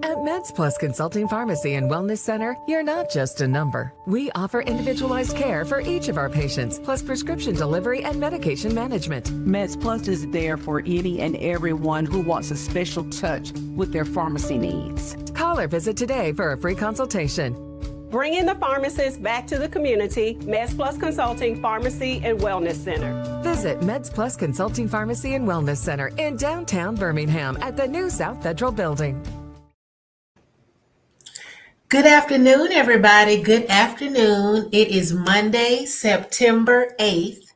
At MedsPLUS Consulting Pharmacy and Wellness Center, you're not just a number. We offer individualized care for each of our patients, plus prescription delivery and medication management. MedsPLUS is there for any and everyone who wants a special touch with their pharmacy needs. Call or visit today for a free consultation. Bringing the pharmacist back to the community, MedsPLUS Consulting Pharmacy and Wellness Center. Visit MedsPLUS Consulting Pharmacy and Wellness Center in downtown Birmingham at the new South Federal Building. Good afternoon, everybody. Good afternoon. It is Monday, September 8th,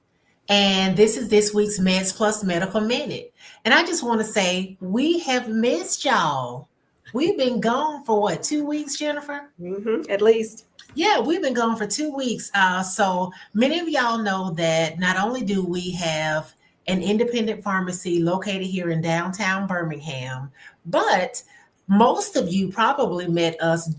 and this is this week's MedsPLUS Medical Minute. And I just want to say, we have missed y'all. We've been gone for what, 2 weeks, Jennifer? At least. Yeah, we've been gone for 2 weeks. So many of y'all know that not only do we have an independent pharmacy located here in downtown Birmingham, but most of you probably met us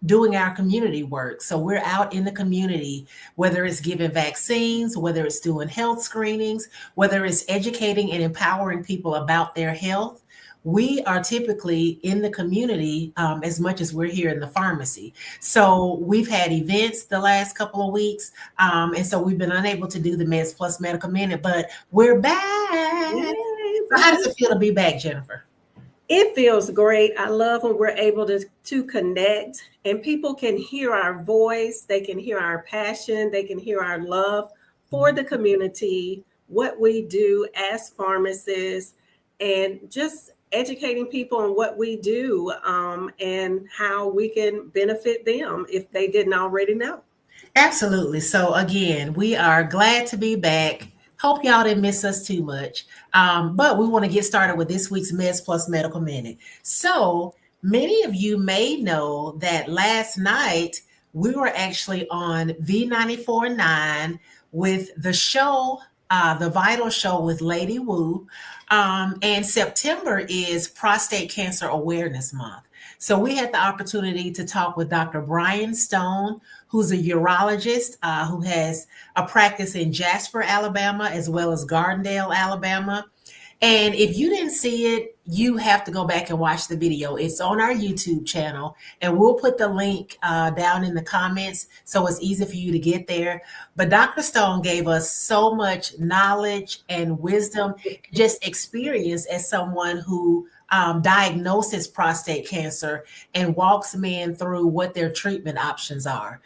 doing our community work. So we're out in the community, whether it's giving vaccines, whether it's doing health screenings, whether it's educating and empowering people about their health. We are typically in the community as much as we're here in the pharmacy. So we've had events the last couple of weeks. And so we've been unable to do the MedsPLUS Medical Minute, but we're back. Yay. So how does it feel to be back, Jennifer? It feels great. I love when we're able to connect and people can hear our voice. They can hear our passion. They can hear our love for the community, what we do as pharmacists, and just educating people on what we do and how we can benefit them if they didn't already know. Absolutely. So again, we are glad to be back. Hope y'all didn't miss us too much. But we want to get started with this week's MedsPLUS Medical Minute. So many of you may know that last night we were actually on V94.9 with the show, The Vital Show with Lady Wu. And September is Prostate Cancer Awareness Month. So we had the opportunity to talk with Dr. Brian Stone, who's a urologist who has a practice in Jasper, Alabama, as well as Gardendale, Alabama. And if you didn't see it, you have to go back and watch the video. It's on our YouTube channel, and we'll put the link down in the comments so it's easy for you to get there. But Dr. Stone gave us so much knowledge and wisdom, just experience as someone who diagnoses prostate cancer and walks men through what their treatment options are.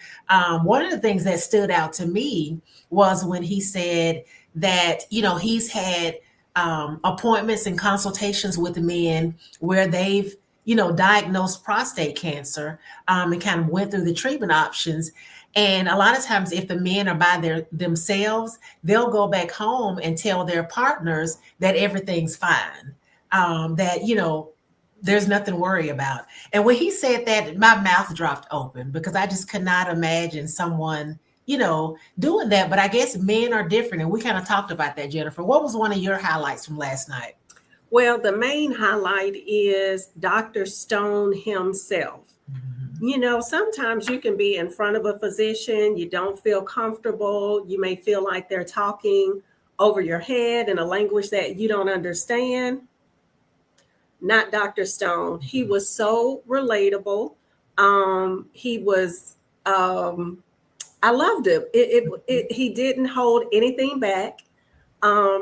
One of the things that stood out to me was when he said that, he's had appointments and consultations with men where they've, diagnosed prostate cancer and kind of went through the treatment options. And a lot of times if the men are by themselves, they'll go back home and tell their partners that everything's fine. That, there's nothing to worry about. And when he said that, my mouth dropped open because I just could not imagine someone, doing that. But I guess men are different. And we kind of talked about that, Jennifer. What was one of your highlights from last night? Well, the main highlight is Dr. Stone himself. Sometimes you can be in front of a physician, you don't feel comfortable. You may feel like they're talking over your head in a language that you don't understand. Not Dr. Stone. He was so relatable. I loved him. He didn't hold anything back.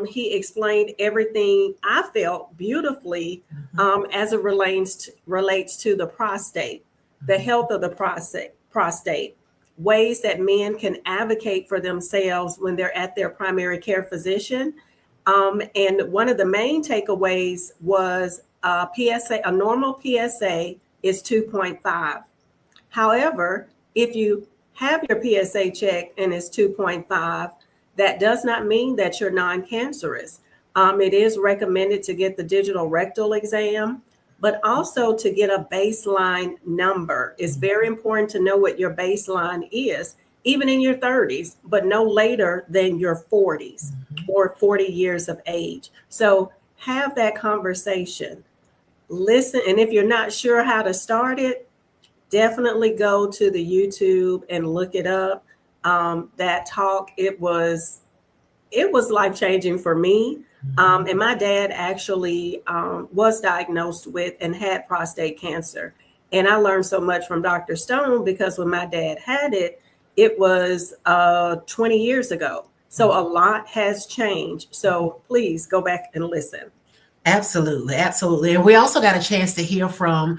He explained everything, I felt, beautifully as it relates to the prostate, the health of the prostate, ways that men can advocate for themselves when they're at their primary care physician. And one of the main takeaways was a normal PSA is 2.5. However, if you have your PSA checked and it's 2.5, that does not mean that you're non-cancerous. It is recommended to get the digital rectal exam, but also to get a baseline number. It's very important to know what your baseline is, even in your 30s, but no later than your 40s or 40 years of age. So have that conversation. Listen, and if you're not sure how to start it, definitely go to the YouTube and look it up. That talk, it was life-changing for me. And my dad actually was diagnosed with and had prostate cancer. And I learned so much from Dr. Stone because when my dad had it, it was 20 years ago. So a lot has changed. So please go back and listen. Absolutely, absolutely. And we also got a chance to hear from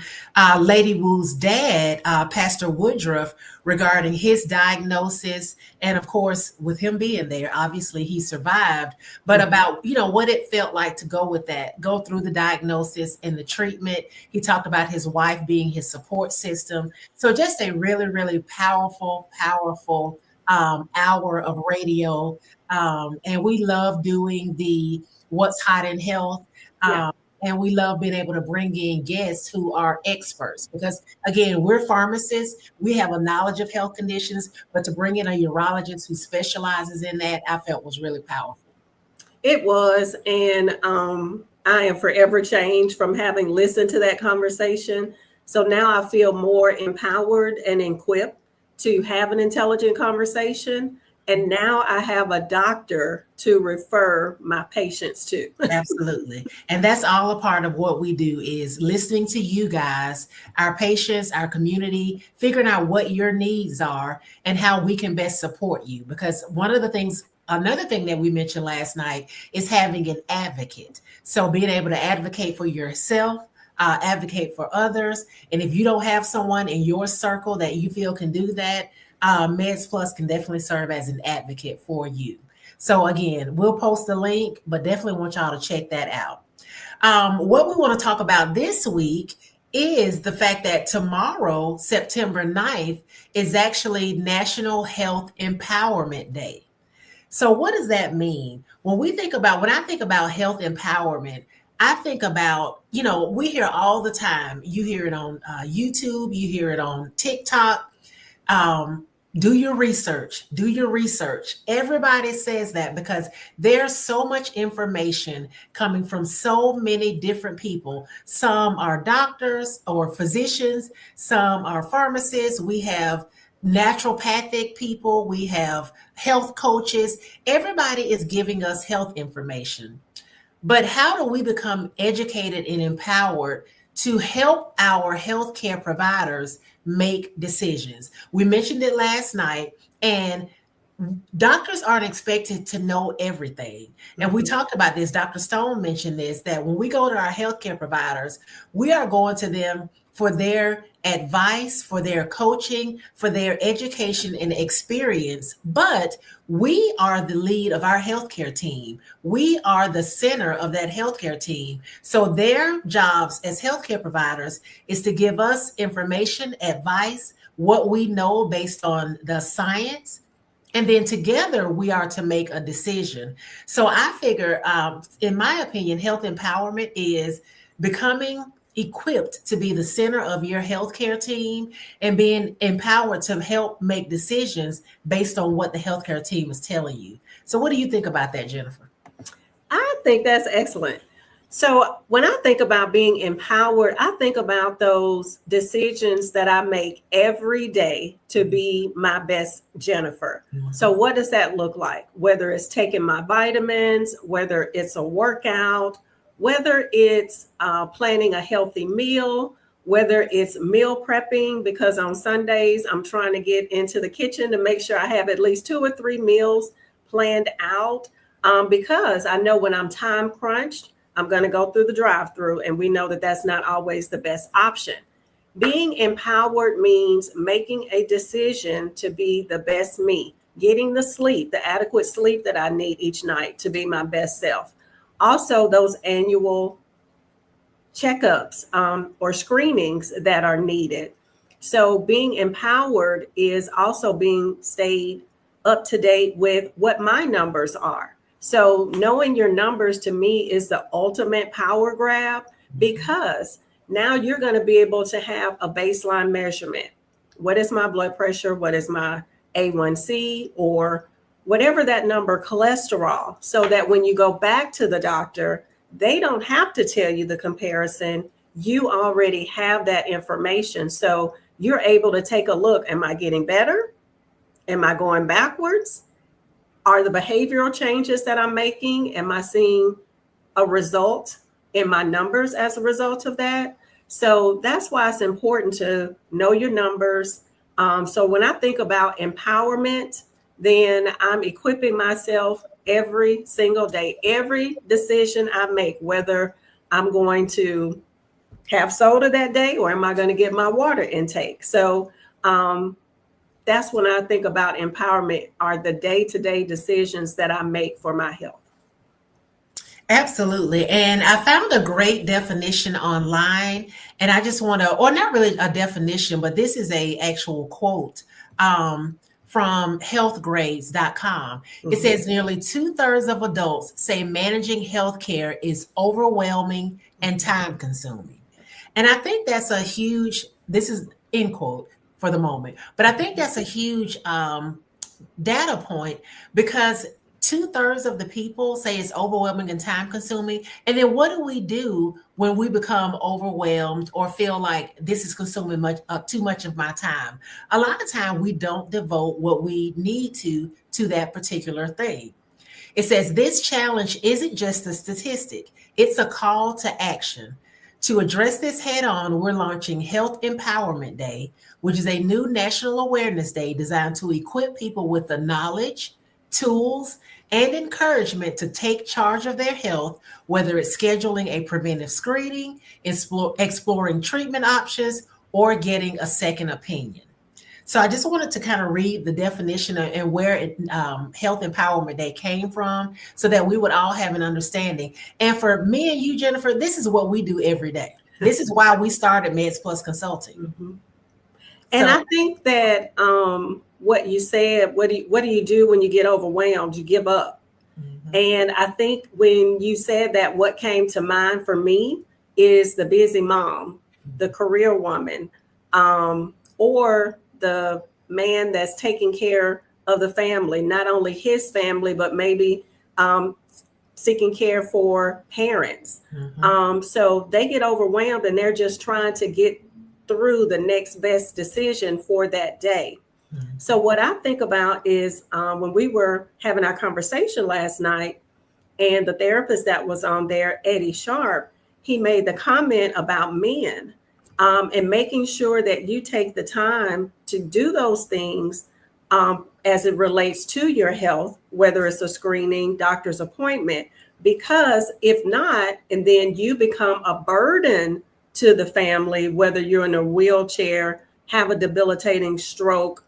Lady Wu's dad, Pastor Woodruff, regarding his diagnosis. And of course, with him being there, obviously he survived, but about, what it felt like to go with that, go through the diagnosis and the treatment. He talked about his wife being his support system. So just a really, really powerful, powerful hour of radio. And we love doing the What's Hot in Health. Yeah. And we love being able to bring in guests who are experts because, again, we're pharmacists. We have a knowledge of health conditions, but to bring in a urologist who specializes in that, I felt was really powerful. It was. And I am forever changed from having listened to that conversation. So now I feel more empowered and equipped to have an intelligent conversation. And now I have a doctor to refer my patients to. Absolutely. And that's all a part of what we do is listening to you guys, our patients, our community, figuring out what your needs are and how we can best support you. Because another thing that we mentioned last night is having an advocate. So being able to advocate for yourself, advocate for others. And if you don't have someone in your circle that you feel can do that, MedsPLUS can definitely serve as an advocate for you. So again, we'll post the link, but definitely want y'all to check that out. What we want to talk about this week is the fact that tomorrow, September 9th, is actually National Health Empowerment Day. So what does that mean? When I think about health empowerment, I think about, we hear all the time. You hear it on YouTube, you hear it on TikTok. Do your research. Everybody says that because there's so much information coming from so many different people. Some are doctors or physicians, some are pharmacists. We have naturopathic people, we have health coaches. Everybody is giving us health information. But how do we become educated and empowered to help our healthcare providers make decisions? We mentioned it last night, and doctors aren't expected to know everything. And we talked about this. Dr. Stone mentioned this, that when we go to our healthcare providers, we are going to them for their advice, for their coaching, for their education and experience. But we are the lead of our healthcare team. We are the center of that healthcare team. So their jobs as healthcare providers is to give us information, advice, what we know based on the science. And then together we are to make a decision. So I figure, in my opinion, health empowerment is becoming equipped to be the center of your healthcare team and being empowered to help make decisions based on what the healthcare team is telling you. So what do you think about that, Jennifer? I think that's excellent. So when I think about being empowered, I think about those decisions that I make every day to be my best Jennifer. Mm-hmm. So what does that look like? Whether it's taking my vitamins, whether it's a workout, whether it's planning a healthy meal, whether it's meal prepping, because on Sundays, I'm trying to get into the kitchen to make sure I have at least 2 or 3 meals planned out, because I know when I'm time crunched, I'm going to go through the drive-through, and we know that that's not always the best option. Being empowered means making a decision to be the best me, getting the sleep, the adequate sleep that I need each night to be my best self. Also, those annual checkups or screenings that are needed. So being empowered is also being stayed up to date with what my numbers are. So knowing your numbers to me is the ultimate power grab, because now you're going to be able to have a baseline measurement. What is my blood pressure? What is my A1C, or whatever that number, cholesterol, so that when you go back to the doctor, they don't have to tell you the comparison. You already have that information. So you're able to take a look. Am I getting better? Am I going backwards? Are the behavioral changes that I'm making, am I seeing a result in my numbers as a result of that? So that's why it's important to know your numbers. So when I think about empowerment, then I'm equipping myself every single day. Every decision I make, whether I'm going to have soda that day or am I going to get my water intake? So that's when I think about empowerment, are the day-to-day decisions that I make for my health. Absolutely. And I found a great definition online, and I just want to, or not really a definition, but this is a actual quote from healthgrades.com. It says nearly 2/3 of adults say managing healthcare is overwhelming and time consuming. And I think that's a huge, this is end quote for the moment, but I think that's a huge data point, because 2/3 of the people say it's overwhelming and time consuming. And then what do we do when we become overwhelmed or feel like this is consuming too much of my time? A lot of time we don't devote what we need to that particular thing. It says this challenge isn't just a statistic, it's a call to action. To address this head on, we're launching Health Empowerment Day, which is a new national awareness day designed to equip people with the knowledge, tools, and encouragement to take charge of their health, whether it's scheduling a preventive screening, exploring treatment options, or getting a second opinion. So I just wanted to kind of read the definition and where Health Empowerment Day came from, so that we would all have an understanding. And for me and you, Jennifer, this is what we do every day. This is why we started MedsPLUS Consulting. Mm-hmm. And I think that what you said, what do you do when you get overwhelmed? You give up. Mm-hmm. And I think when you said that, what came to mind for me is the busy mom, the career woman, or the man that's taking care of the family, not only his family, but maybe seeking care for parents. Mm-hmm. So they get overwhelmed and they're just trying to get through the next best decision for that day. Mm-hmm. So what I think about is when we were having our conversation last night, and the therapist that was on there, Eddie Sharp, he made the comment about men. And making sure that you take the time to do those things as it relates to your health, whether it's a screening, doctor's appointment, because if not, and then you become a burden to the family, whether you're in a wheelchair, have a debilitating stroke,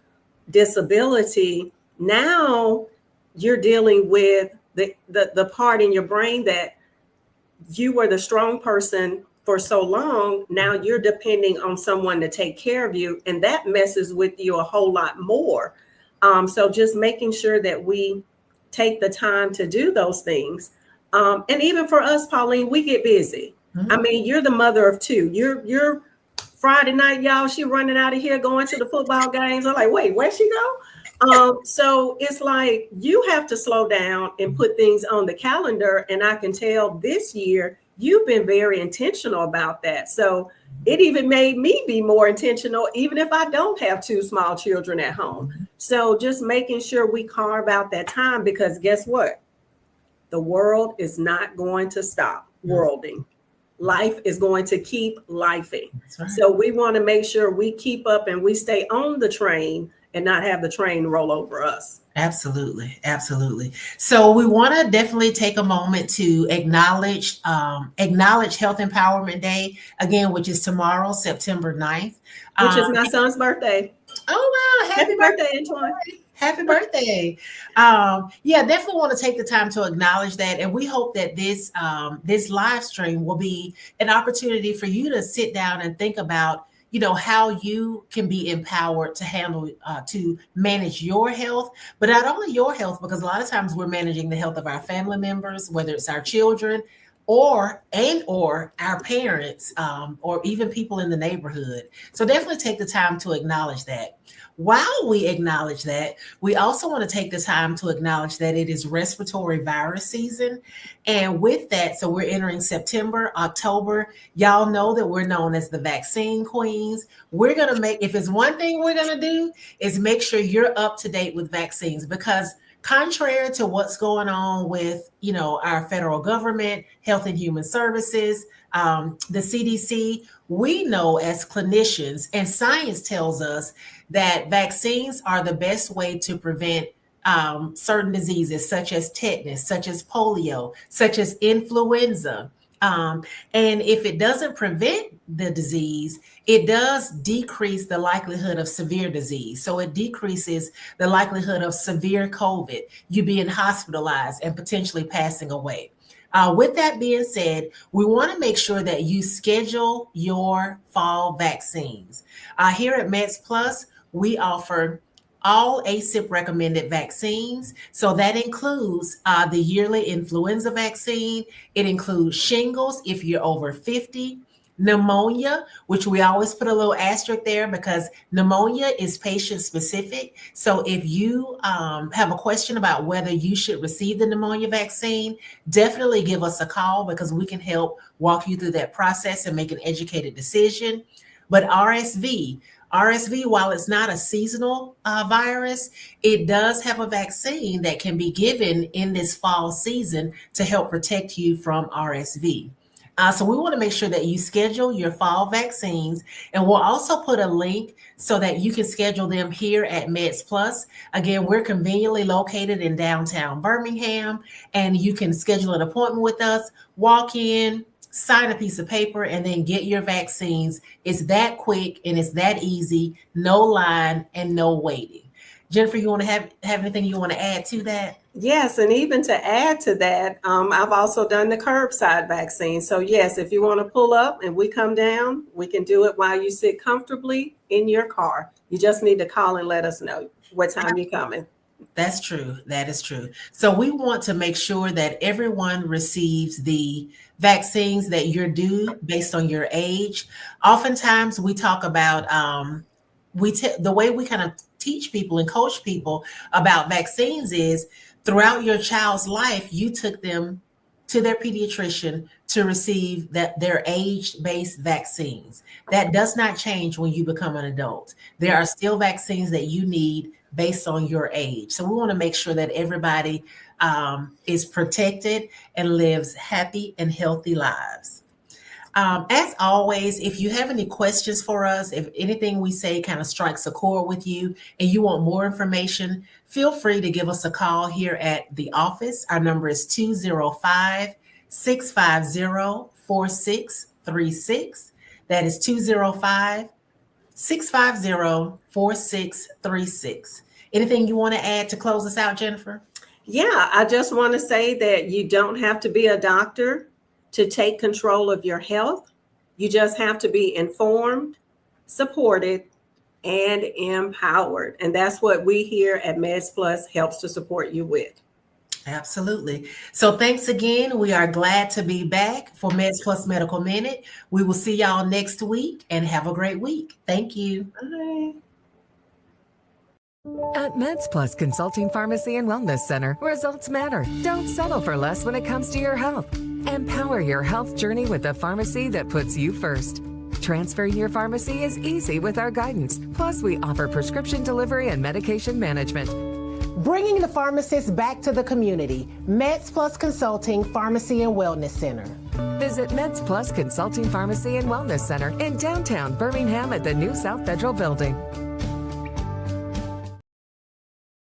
disability, now you're dealing with the part in your brain that you were the strong person for so long. Now you're depending on someone to take care of you, and that messes with you a whole lot more. So just making sure that we take the time to do those things. And even for us, Pauline, we get busy. Mm-hmm. I mean, you're the mother of two. You're Friday night, y'all, she running out of here going to the football games. I'm like, wait, where'd she go? So it's like you have to slow down and put things on the calendar. And I can tell this year you've been very intentional about that. So it even made me be more intentional, even if I don't have two small children at home. So just making sure we carve out that time, because guess what? The world is not going to stop worlding. Life is going to keep lifing. Right. So we want to make sure we keep up and we stay on the train and not have the train roll over us. Absolutely. Absolutely. So we want to definitely take a moment to acknowledge Health Empowerment Day, again, which is tomorrow, September 9th. Which is my son's birthday. Oh, wow. Happy birthday, Antoine. Happy birthday. Yeah, definitely want to take the time to acknowledge that. And we hope that this live stream will be an opportunity for you to sit down and think about, how you can be empowered to handle, to manage your health, but not only your health, because a lot of times we're managing the health of our family members, whether it's our children or our parents, or even people in the neighborhood. So definitely take the time to acknowledge that. While we acknowledge that, we also want to take the time to acknowledge that it is respiratory virus season. And with that, so we're entering September, October. Y'all know that we're known as the vaccine queens. We're going to if it's one thing we're going to do is make sure you're up to date with vaccines, because contrary to what's going on with, our federal government, Health and Human Services, the CDC, we know as clinicians, and science tells us that vaccines are the best way to prevent certain diseases such as tetanus, such as polio, such as influenza. And if it doesn't prevent the disease, it does decrease the likelihood of severe disease. So it decreases the likelihood of severe COVID, you being hospitalized and potentially passing away. With that being said, we want to make sure that you schedule your fall vaccines. Here at MedsPLUS, we offer all ACIP recommended vaccines. So that includes the yearly influenza vaccine. It includes shingles if you're over 50, pneumonia, which we always put a little asterisk there because pneumonia is patient specific. So if you have a question about whether you should receive the pneumonia vaccine, definitely give us a call because we can help walk you through that process and make an educated decision. But RSV, while it's not a seasonal virus, it does have a vaccine that can be given in this fall season to help protect you from RSV. So we want to make sure that you schedule your fall vaccines, and we'll also put a link so that you can schedule them here at MedsPLUS. Again, we're conveniently located in downtown Birmingham, and you can schedule an appointment with us, walk in, sign a piece of paper, and then get your vaccines. It's that quick and it's that easy, no line and no waiting. Jennifer, you want to have anything you want to add to that? Yes, and even to add to that, I've also done the curbside vaccine. So yes, if you want to pull up and we come down, we can do it while you sit comfortably in your car. You just need to call and let us know what time you're coming. That's true. That is true. So we want to make sure that everyone receives the vaccines that you're due based on your age. Oftentimes we talk about the way we kind of teach people and coach people about vaccines is throughout your child's life, you took them to their pediatrician to receive their age-based vaccines. That does not change when you become an adult. There are still vaccines that you need based on your age. So we want to make sure that everybody is protected and lives happy and healthy lives. As always, if you have any questions for us, if anything we say kind of strikes a chord with you and you want more information, feel free to give us a call here at the office. Our number is 205-650-4636. That is 205-650-4636. Anything you want to add to close us out, Jennifer? Yeah, I just want to say that you don't have to be a doctor to take control of your health. You just have to be informed, supported, and empowered. And that's what we here at MedsPLUS helps to support you with. Absolutely. So thanks again. We are glad to be back for MedsPLUS Medical Minute. We will see y'all next week and have a great week. Thank you. Bye. At MedsPLUS Consulting Pharmacy and Wellness Center, results matter. Don't settle for less when it comes to your health. Empower your health journey with a pharmacy that puts you first. Transferring your pharmacy is easy with our guidance. Plus, we offer prescription delivery and medication management. Bringing the pharmacist back to the community. MedsPLUS Consulting Pharmacy and Wellness Center. Visit MedsPLUS Consulting Pharmacy and Wellness Center in downtown Birmingham at the new South Federal Building.